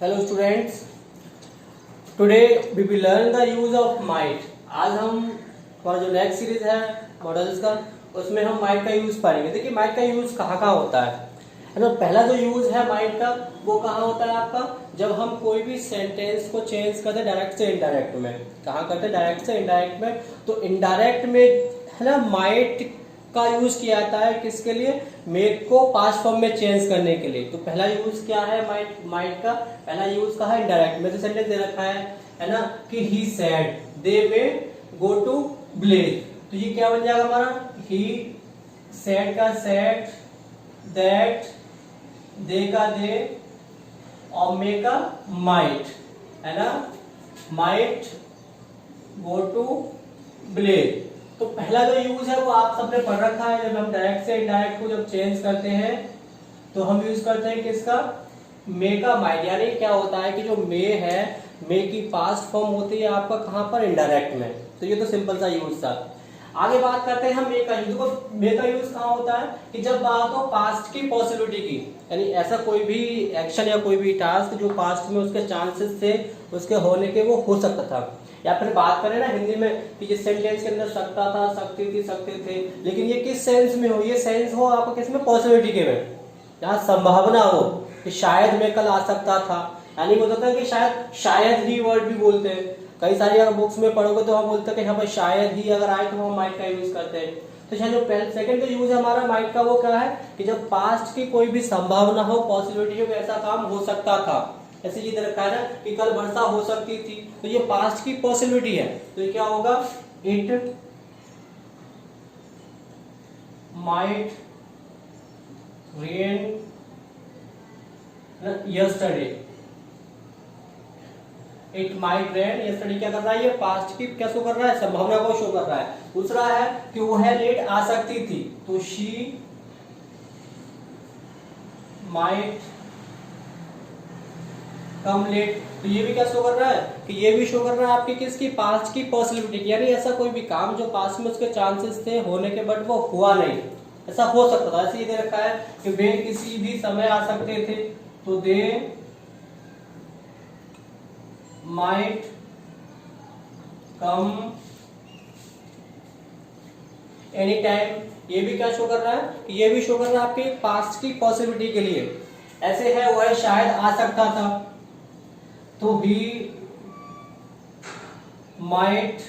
Hello students, today we will learn the use of might. आज हम हमारा जो नेक्स्ट सीरीज है मॉडल्स का उसमें हम माइट का यूज पढ़ेंगे। देखिए माइट का यूज कहाँ कहाँ होता है ना। पहला जो यूज है माइट का वो कहाँ होता है आपका, जब हम कोई भी सेंटेंस को चेंज करते हैं डायरेक्ट से इनडायरेक्ट में। कहाँ करते हैं? डायरेक्ट से इनडायरेक्ट में। तो इनडायरेक्ट में है ना माइट का यूज किया जाता है किसके लिए? मेक को पास्ट फॉर्म में चेंज करने के लिए। तो पहला यूज क्या है माइट का? पहला यूज का है इनडायरेक्ट में। जो सेंटेंस दे रखा है ना कि he said they may go to village, तो ये क्या बन जाएगा हमारा? ही सेड का सेड, दैट दे का दे और मे का माइट, है ना। Might go to village. तो पहला जो यूज है वो आप सबने पढ़ रखा है। जब हम डायरेक्ट से इनडायरेक्ट को जब चेंज करते हैं तो हम यूज करते हैं किसका? मे का माइट। यानी क्या होता है कि जो मे है, मे की पास्ट फॉर्म होती है आपका कहां पर? इनडायरेक्ट में। तो ये तो सिंपल सा यूज था। आगे बात करते हैं हम मे का यूज। देखो मे का यूज कहां होता है कि जब बात हो पास्ट की पॉसिबिलिटी की, यानी ऐसा कोई भी एक्शन या कोई भी टास्क जो पास्ट में उसके चांसेस थे उसके होने के, वो हो सकता था। या फिर बात करें ना हिंदी में कि जिस सेंटेंस के अंदर सकता था, सकती थी, सकते थे, लेकिन ये किस सेंस में हो? ये सेंस हो आपको किस में? पॉसिबिलिटी के में, जहां संभावना हो कि शायद मैं कल आ सकता था। यानी बोल सकता है कि शायद ही वर्ड भी बोलते हैं। कई सारी अगर बुक्स में पढ़ोगे तो हम बोलते हैं कि हाँ भाई शायद ही अगर आए तो हम माइट का यूज करते हैं। तो शायद जो सेकंड जो यूज है हमारा माइट का वो क्या है कि जब पास्ट की कोई भी संभावना हो, पॉसिबिलिटी हो कि ऐसा काम हो सकता था। ऐसे ये दे रखा है ना कि कल वर्षा हो सकती थी, तो ये पास्ट की पॉसिबिलिटी है। तो ये क्या होगा? It might rain yesterday. It might rain yesterday क्या कर रहा है? ये पास्ट की क्या शो कर रहा है? संभावना को शो कर रहा है। दूसरा है कि वह लेट आ सकती थी, तो शी माइट कम लेट। तो ये भी क्या शो कर रहा है कि ये भी शो कर रहा है आपकी किसकी? पास्ट की पॉसिबिलिटी। यानी ऐसा कोई भी काम जो पास्ट में उसके चांसेस थे होने के, बट वो हुआ नहीं, ऐसा हो सकता था। ऐसे ही दे रखा है कि वे किसी भी समय आ सकते थे, तो they might come any time. ये भी क्या शो कर रहा है कि ये भी शो कर रहा है आपके पास्ट की पॉसिबिलिटी के लिए। ऐसे है वह शायद आ सकता था, तो ही माइट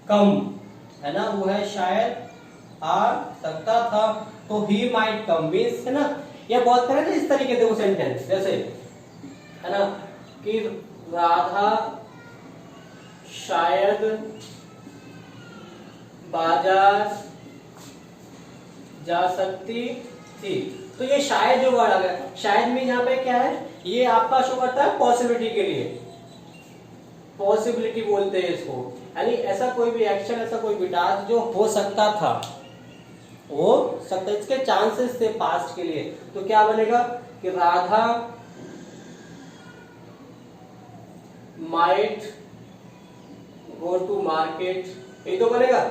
कम, है ना। वो है शायद आ सकता था, तो ही माइट कम मीन्स, है ना। ये बहुत करें ना इस तरीके से वो सेंटेंस, जैसे है ना कि राधा शायद बाजार जा सकती थी। तो ये शायद जो वर्ड आ गया, शायद में यहाँ पे क्या है? ये आपका शो करता है पॉसिबिलिटी के लिए। पॉसिबिलिटी बोलते हैं इसको। यानी ऐसा कोई भी एक्शन, ऐसा कोई भी टास्क जो हो सकता था, हो सकता, इसके चांसेस थे पास्ट के लिए। तो क्या बनेगा कि Radha might go to market, ये तो बनेगा।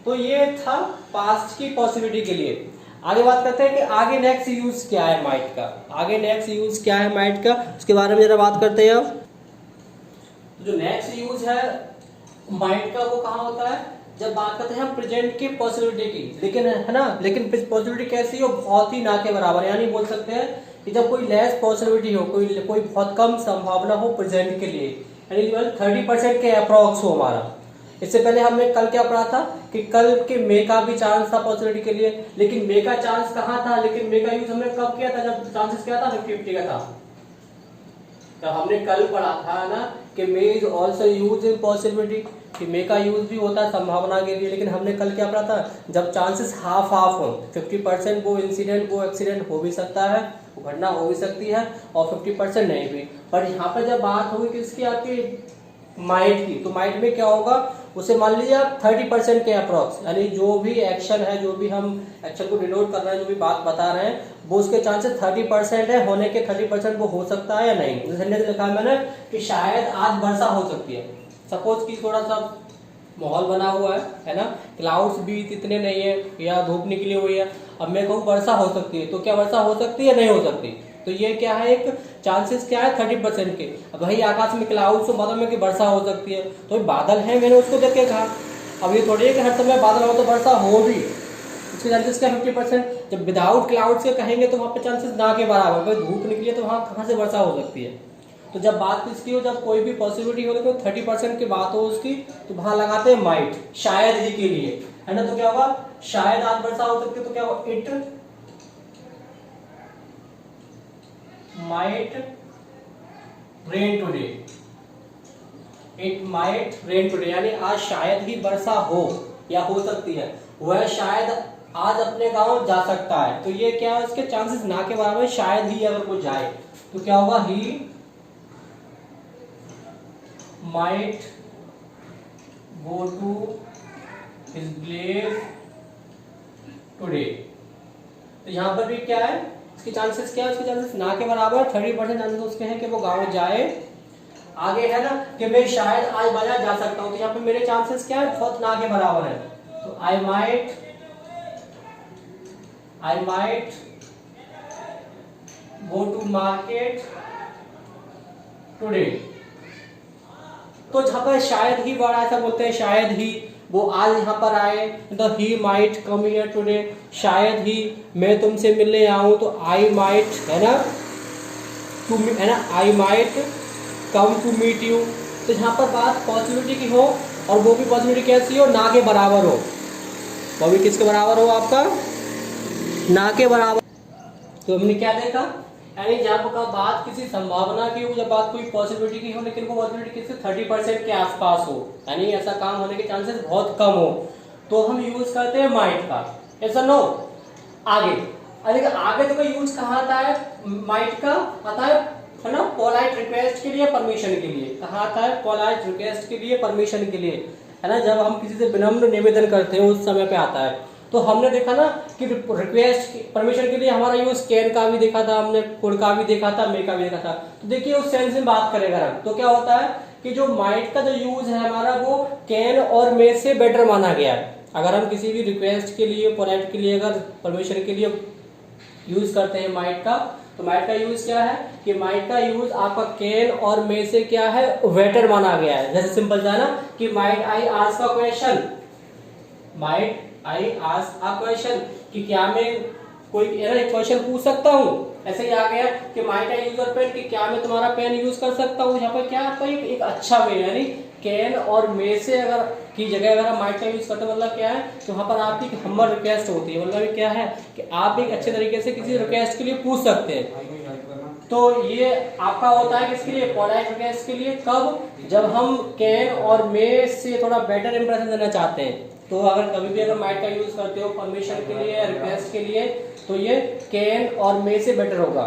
तो ये था पास्ट की पॉसिबिलिटी के लिए। आगे बात करते हैं कि आगे नेक्स्ट यूज क्या है माइट का। आगे नेक्स्ट यूज क्या है माइट का, उसके बारे में जरा बात करते हैं अब। जो नेक्स्ट यूज है माइट का वो कहाँ होता है? जब बात करते हैं हम प्रेजेंट की पॉसिबिलिटी की, लेकिन है ना, लेकिन पॉसिबिलिटी कैसी हो? बहुत ही ना के बराबर। यानी बोल सकते हैं कि जब कोई लेस पॉसिबिलिटी हो, कोई बहुत कम संभावना हो प्रेजेंट के लिए, यानी 30% के अप्रॉक्स हो हमारा। इससे पहले हमने कल क्या पढ़ा था कि कल के मे का भी चांस था पॉसिबिलिटी के लिए, लेकिन मे का चांस कहाँ था? लेकिन मे का यूज हमने कब किया था? जब चांसेस क्या था? 50-50 का था। तो हमने कल पढ़ा था ना कि may is also use in possibility, कि मे का यूज भी होता है संभावना के लिए। लेकिन हमने कल क्या पढ़ा था? जब चांसेस हाफ हाफ हो, 50% वो इंसिडेंट, वो एक्सीडेंट हो भी सकता है, वो घटना हो भी सकती है, और 50% नहीं भी। पर यहाँ पर जब बात होगी किसकी? आपकी माइट की। तो माइट में क्या होगा? उसे मान लीजिए आप 30% के अप्रॉक्स, यानी जो भी एक्शन है, जो भी हम एक्शन को डिनोट कर रहे हैं, जो भी बात बता रहे हैं, वो उसके चांसेस 30% है होने के। 30% वो हो सकता है या नहीं। जैसे लिखा है मैंने कि शायद आज वर्षा हो सकती है। सपोज की थोड़ा सा माहौल बना हुआ है ना, क्लाउड्स भी इतने नहीं है या धूप निकली हुई है। अब मैं कहूँ वर्षा हो सकती है, तो क्या वर्षा हो सकती है? नहीं हो सकती। तो ये क्या है, एक चांसेस क्या है 30% के। अब भाई आकाश में क्लाउड्स हो, बादल में कि वर्षा हो सकती है, तो बादल है मैंने उसको देख के कहा। अब ये थोड़ी है कि हर समय बादल हो तो वर्षा हो भी, इसके चांसेस क्या 50%। जब विदाउट क्लाउड्स के कहेंगे तो वहाँ पे चांसेस ना के बराबर, अगर धूप निकली है तो वहाँ कहाँ से वर्षा हो सकती है। तो जब बात किसकी हो, जब कोई भी पॉसिबिलिटी हो तो 30% की बात हो उसकी, तो वहां लगाते हैं माइट, शायद ही के लिए, है ना। तो क्या होगा, शायद आज वर्षा हो सकती है, तो क्या होगा, it might rain today, it might rain today, यानी आज शायद ही वर्षा हो या हो सकती है, वह शायद आज अपने गांव जा सकता है। तो ये क्या है, उसके चांसेस ना के बराबर, शायद ही अगर वो जाए तो क्या होगा, ही might go to his place today। तो यहाँ पर भी क्या है, इसके चांसेस क्या है, उसके चांसेस ना के बराबर, 30% चांसेस उसके हैं कि वो गाँव जाए। आगे है ना कि मैं शायद आज बाजार जा सकता हूँ, तो यहाँ पे मेरे चांसेस क्या है, बहुत ना के बराबर है। तो I might go to market today। तो जहां पर शायद ही वर्ड ऐसा बोलते हैं, शायद ही वो आज यहाँ पर आए, तो he might come here today, शायद ही मैं तुमसे मिलने आऊं, तो आई माइट, है ना, टू, है ना, I might come to meet you. तो जहां पर बात पॉसिबिलिटी की हो, और वो भी पॉसिबिलिटी कैसी हो, ना के बराबर हो, वो भी किसके बराबर हो, आपका ना के बराबर। तो हमने क्या देखा, यानी जब का बात किसी संभावना की हो, जब बात कोई पॉसिबिलिटी की हो, लेकिन वो पॉसिबिलिटी किसी 30% के आसपास हो, यानी ऐसा काम होने के चांसेस बहुत कम हो, तो हम यूज करते हैं माइट का। ऐसा नो आगे, अरे आगे तो यूज कहाँ आता है, माइट का आता है ना, पोलाइट रिक्वेस्ट के लिए, परमिशन के लिए। कहाँ आता है, पोलाइट रिक्वेस्ट के लिए, परमिशन के लिए, है ना, जब हम किसी से विनम्र निवेदन करते हैं उस समय पे आता है। तो हमने देखा ना कि रिक्वेस्ट परमिशन के लिए हमारा यूज कैन का भी देखा था हमने, कुड का भी देखा था, मे का भी देखा था। तो देखिए उस सेंस में बात करें अगर हम, तो क्या होता है कि जो माइट का जो यूज है हमारा, वो कैन और मे से बेटर माना गया है। अगर हम किसी भी रिक्वेस्ट के लिए, पोलाइट के लिए, अगर परमिशन के लिए यूज करते हैं माइट का, तो माइट का यूज क्या है कि माइट का यूज आपका कैन और मे से क्या है, बेटर माना गया है। जैसे सिंपल सा ना कि might I ask a question, might I ask a question, कि क्या मैं कोई क्वेश्चन पूछ सकता हूँ। ऐसे ही आ गया कि might I use your pen, कि क्या मैं तुम्हारा पेन यूज कर सकता हूँ। यहाँ पर क्या आपका एक अच्छा वे, यानी कैन और मे से अगर की जगह अगर हम माइट का यूज करते हैं, मतलब क्या है, तो वहाँ पर आपकी हम्बल रिक्वेस्ट होती है, मतलब क्या है कि आप एक अच्छे तरीके से किसी रिक्वेस्ट के लिए पूछ सकते हैं। तो ये आपका होता है किसके लिए, पोलाइट रिक्वेस्ट के लिए। कब, जब हम कैन और मे से थोड़ा बेटर इंप्रेशन देना चाहते हैं। तो अगर कभी भी अगर माइट का यूज करते हो परमिशन के लिए या रिक्वेस्ट के लिए, तो ये कैन और मे से बेटर होगा।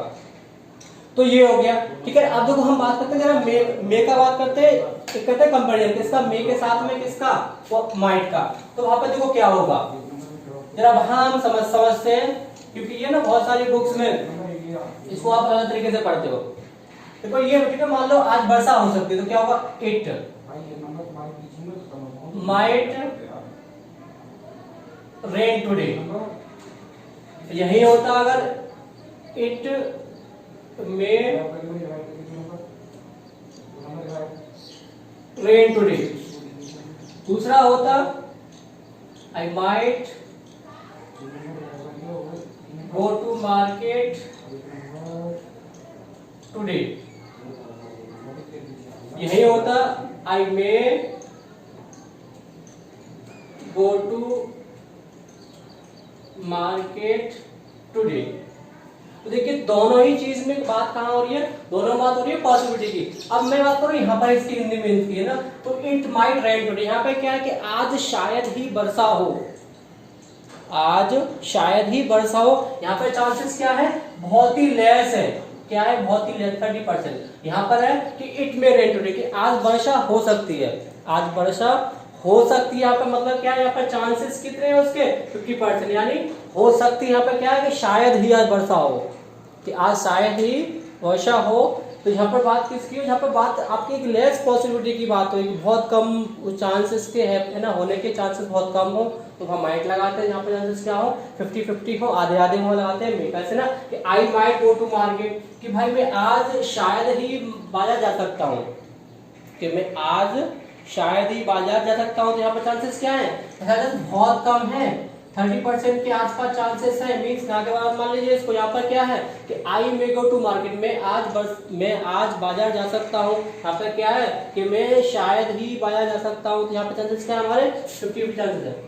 तो ये हो गया, ठीक है। अब देखो हम बात करते हैं जरा मे का बात करते हैं, कहते हैं कंपैरिजन किसका, मे के साथ में किसका, माइट का। तो वहां पर देखो क्या होगा, जरा वहां हम समझते हैं, क्योंकि ये ना बहुत सारी बुक्स में इसको आप अलग तरीके से पढ़ते हो। देखो ये ठीक है, मान लो आज वर्षा हो सकती है, तो क्या होगा, इट माइट रेन टुडे। यही होता अगर इट मे रेन टुडे। दूसरा होता I might go to market today. यही होता I may go to market today. तो देखिए दोनों ही चीज में बात कहां हो रही है, दोनों बात हो रही है पॉसिबिलिटी की। अब मैं बात करूं यहाँ पर इसकी हिंदी में इसकी है ना, तो इट माइट रेन टुडे, यहाँ पे क्या है कि आज शायद ही वर्षा हो, आज शायद ही वर्षा हो। यहाँ पे चांसेस क्या है, बहुत ही लेस है, क्या है, बहुत ही लेस, 30%। यहाँ पर है कि इट में रेन टुडे, कि आज वर्षा हो सकती है, आज वर्षा हो सकती है। यहाँ पे मतलब क्या है, यहाँ पे चांसेस कितने हैं उसके, 50%, यानी हो सकती है। यहाँ पे क्या है कि शायद ही आज वर्षा हो, कि आज शायद ही वर्षा हो। तो यहाँ पर बात किसकी हो, यहाँ पर बात आपकी एक लेस पॉसिबिलिटी की बात हो, बहुत कम चांसेस के है ना, होने के चांसेस बहुत कम हो, तो हम माइट लगाते हैं, यहाँ पे चांसेस क्या हो 50-50 हो, आधे आधे हो लगाते हैं। कैसे ना कि I might go to market, कि भाई मैं आज शायद ही बाजार जा सकता हूँ, कि मैं आज शायद ही बाजार जा सकता हूँ। तो यहाँ पर चांसेस क्या है, चांसेस बहुत कम है, 30% के आसपास चांसेस है। मीन्स ना के बाद मान लीजिए इसको, यहाँ पर क्या है कि आई मे गो टू मार्केट, मैं आज बाजार जा सकता हूँ। यहाँ पर क्या है कि मैं शायद ही बाजार जा सकता हूँ। तो यहाँ पर चांसेस क्या है हमारे 50 चांसेस है।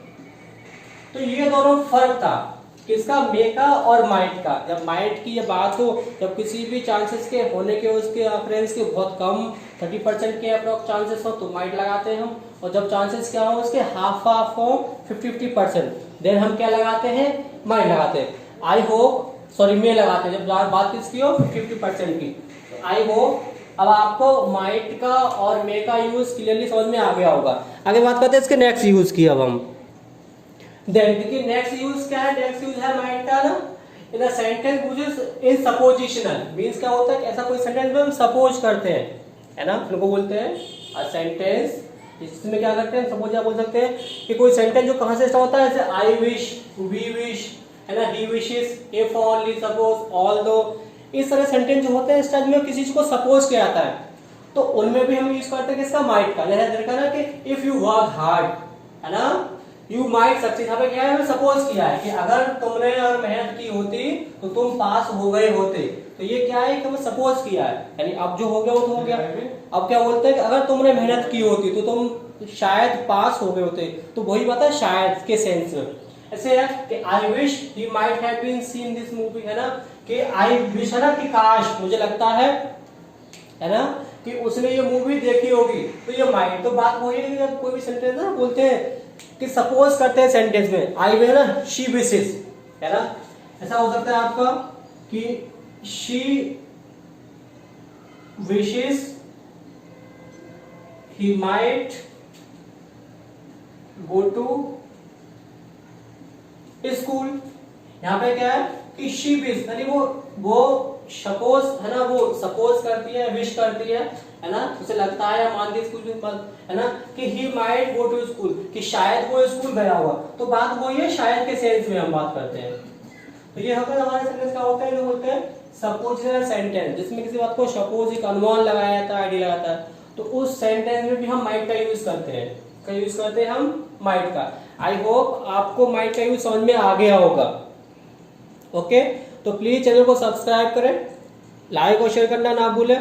तो ये दोनों फर्क था किसका, मे का और माइट का। जब माइट की ये बात हो, जब किसी भी चांसेस के होने के उसके अक्रेंस के बहुत कम 30% के अप्रोक्स चांसेस हो तो माइट लगाते हैं हम, और जब चांसेस क्या हो उसके हाफ हो 50-50%, देन हम क्या लगाते हैं, माइट लगाते हैं। आई होप सॉरी मे लगाते हैं जब बात किसकी हो 50% की। आई होप अब आपको माइट का और मे का यूज क्लियरली समझ में आ गया होगा। आगे बात करते हैं इसके नेक्स्ट यूज की। अब हम देखिए नेक्स्ट यूज क्या है, नेक्स्ट यूज है माइट का ना, in a sentence which is in suppositional. Means क्या होता है कि ऐसा कोई सेंटेंस में हम सपोज करते हैं, है ना, उनको बोलते हैं अ सेंटेंस, इसमें क्या करते हैं सपोज, आप बोल सकते हैं कि कोई सेंटेंस जो कहां से स्टार्ट होता है, जैसे आई विश, वी विश, है ना, he wishes, if only, suppose, although. इस तरह सेंटेंस जो होते हैं इस टाइप में किसी चीज को सपोज किया जाता है, तो उनमें भी हम यूज करते हैं किसका, माइट का। जैसे देखा ना कि इफ यू वर्क हार्ड, है ना, यू माइट सक्सीड। यहाँ पे क्या है, सपोज किया है कि अगर तुमने और मेहनत की होती तो तुम पास हो गए होते। तो ये क्या है कि सपोज किया है, यानी अब जो हो गया वो तो हो गया। अब क्या बोलते हैं कि अगर तुमने मेहनत की होती तो तुम शायद पास हो गए होते, तो वही बात है शायद के सेंस में। ऐसे है कि I wish he might have been seen this movie, है ना, कि आई विश है ना कि काश, मुझे लगता है ना, कि उसने ये मूवी देखी होगी। तो ये माइट, तो बात वही है कि जब कोई भी सेंटेंस ना बोलते हैं कि सपोज करते हैं सेंटेंस में, आई वे ना शी विशेस, है ना, ऐसा हो सकता है आपका कि she wishes he might go to school. यहां पे क्या है कि शी विश, यानी वो सपोज, है ना, वो सपोज करती है, विश करती है ना, उसे लगता है या मानती है स्कूल में, है ना, कि he might go to school, कि शायद वो स्कूल गया हुआ। तो बात वही है, शायद के सेंस में हम बात करते हैं। तो ये होगा हमारे सेंटेंस क्या होता है, जो बोलते हैं सपोजिशनल सेंटेंस, जिसमें किसी बात को सपोज एक अनुमान लगाया जाता है, आइडिया लगाता है। तो उस सेंटेंस में भी हम माइट का यूज करते हैं, क्या यूज करते हैं हम, माइट का। आई होप आपको माइट का यूज समझ में आ गया होगा। ओके, तो प्लीज चैनल को सब्सक्राइब करें, लाइक और शेयर करना ना भूलें।